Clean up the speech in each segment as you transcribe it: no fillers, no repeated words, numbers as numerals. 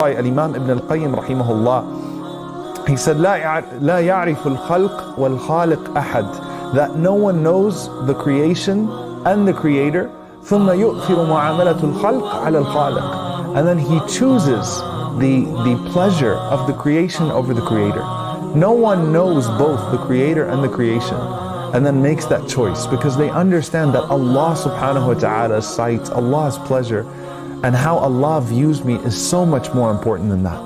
Al-Imam Ibn al-Qayyim rahimahullah, he said, لا يعرف الخلق والخالق أحد, that no one knows the creation and the creator. ثم يؤثر معاملة الخلق على الخالق, and then he chooses the pleasure of the creation over the creator. No one knows both the creator and the creation and then makes that choice, because they understand that Allah subhanahu wa ta'ala's sight, Allah's pleasure, and how Allah views me is so much more important than that.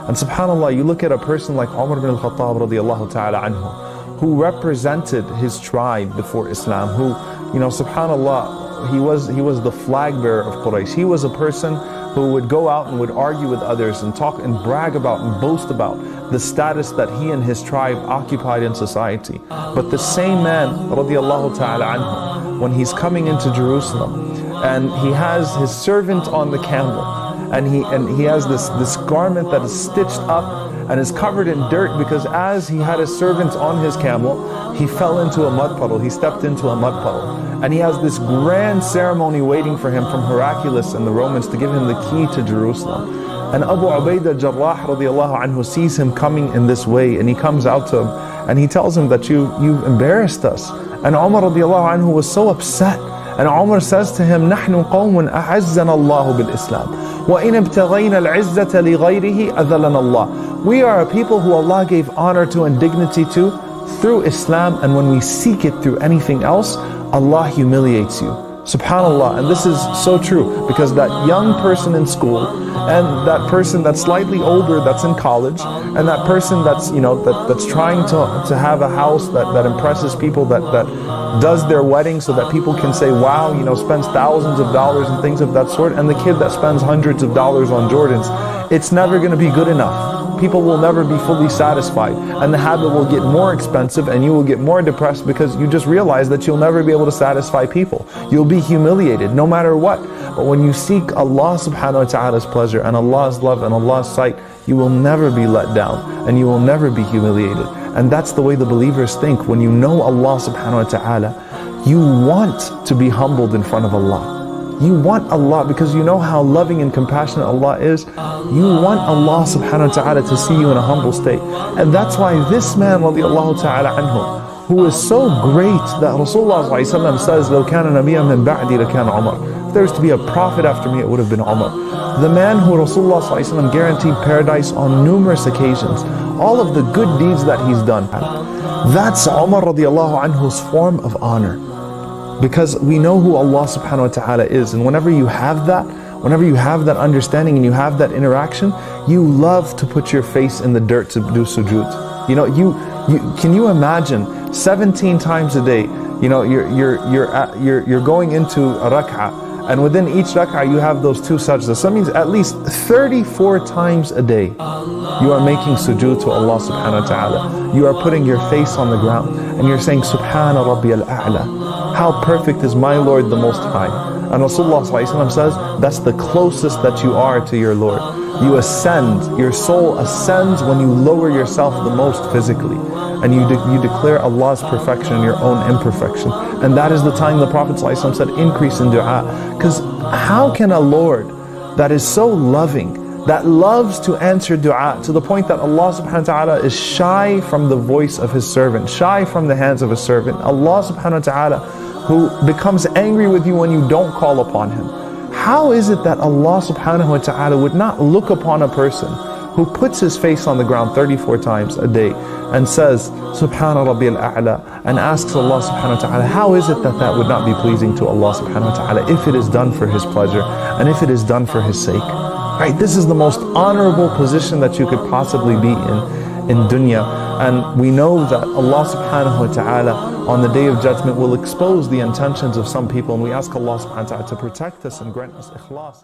And subhanAllah, you look at a person like Umar ibn al-Khattab radiallahu ta'ala anhu, who represented his tribe before Islam, who, you know, subhanAllah, he was the flag bearer of Quraysh. He was a person who would go out and would argue with others and talk and brag about and boast about the status that he and his tribe occupied in society. But the same man, radiallahu ta'ala anhu, when he's coming into Jerusalem, and he has his servant on the camel, and he has this garment that is stitched up and is covered in dirt, because as he had his servant on his camel, he fell into a mud puddle, he stepped into a mud puddle. And he has this grand ceremony waiting for him from Heraclius and the Romans to give him the key to Jerusalem. And Abu Ubaidah Jarrah radiallahu anhu sees him coming in this way, and he comes out to him and he tells him that you've embarrassed us. And Umar radiallahu anhu was so upset. And Umar says to him, نحن قوم أعزنا الله بالإسلام وإن ابتغينا العزة لغيره أذلنا الله. We are a people who Allah gave honor to and dignity to through Islam, and when we seek it through anything else, Allah humiliates you. SubhanAllah. And this is so true, because that young person in school, and that person that's slightly older that's in college, and that person that's, you know, that's trying to have a house that impresses people, that does their wedding so that people can say, wow, you know, spends thousands of dollars and things of that sort, and the kid that spends hundreds of dollars on Jordans, it's never going to be good enough. People will never be fully satisfied, and the habit will get more expensive, and you will get more depressed, because you just realize that you'll never be able to satisfy people. You'll be humiliated no matter what. But when you seek Allah subhanahu wa ta'ala's pleasure and Allah's love and Allah's sight, you will never be let down and you will never be humiliated. And that's the way the believers think. When you know Allah subhanahu wa ta'ala, you want to be humbled in front of Allah. You want Allah, because you know how loving and compassionate Allah is. You want Allah subhanahu wa ta'ala to see you in a humble state. And that's why this man radiallahu ta'ala anhu, who is so great that Rasulullah says, لو كان نبيا من بعدي لكان عمر. If there was to be a prophet after me, it would have been Umar. The man who Rasulullah guaranteed paradise on numerous occasions. All of the good deeds that he's done. That's Umar radiallahu anhu's form of honor. Because we know who Allah subhanahu wa ta'ala is, and whenever you have that understanding and you have that interaction, you love to put your face in the dirt to do sujood. You know, can you imagine 17 times a day, you know, you're going into a rak'ah, and within each rak'ah you have those two sajdas. So that means at least 34 times a day you are making sujood to Allah subhanahu wa ta'ala. You are putting your face on the ground and you're saying, Subhana Rabbi al-A'la. How perfect is my Lord the Most High. And Rasulullah says, that's the closest that you are to your Lord. You ascend, your soul ascends when you lower yourself the most physically. And you declare Allah's perfection and your own imperfection. And that is the time the Prophet said, increase in dua. Because how can a Lord that is so loving, that loves to answer dua, to the point that Allah subhanahu wa ta'ala is shy from the voice of His servant, shy from the hands of His servant, Allah subhanahu wa ta'ala who becomes angry with you when you don't call upon Him. How is it that Allah subhanahu wa ta'ala would not look upon a person who puts his face on the ground 34 times a day and says, Subhana Rabbi al-A'la, and asks Allah subhanahu wa ta'ala, how is it that that would not be pleasing to Allah subhanahu wa ta'ala if it is done for His pleasure and if it is done for His sake? Right? This is the most honorable position that you could possibly be in dunya. And we know that Allah subhanahu wa ta'ala on the Day of Judgment will expose the intentions of some people, and we ask Allah subhanahu wa ta'ala to protect us and grant us ikhlas.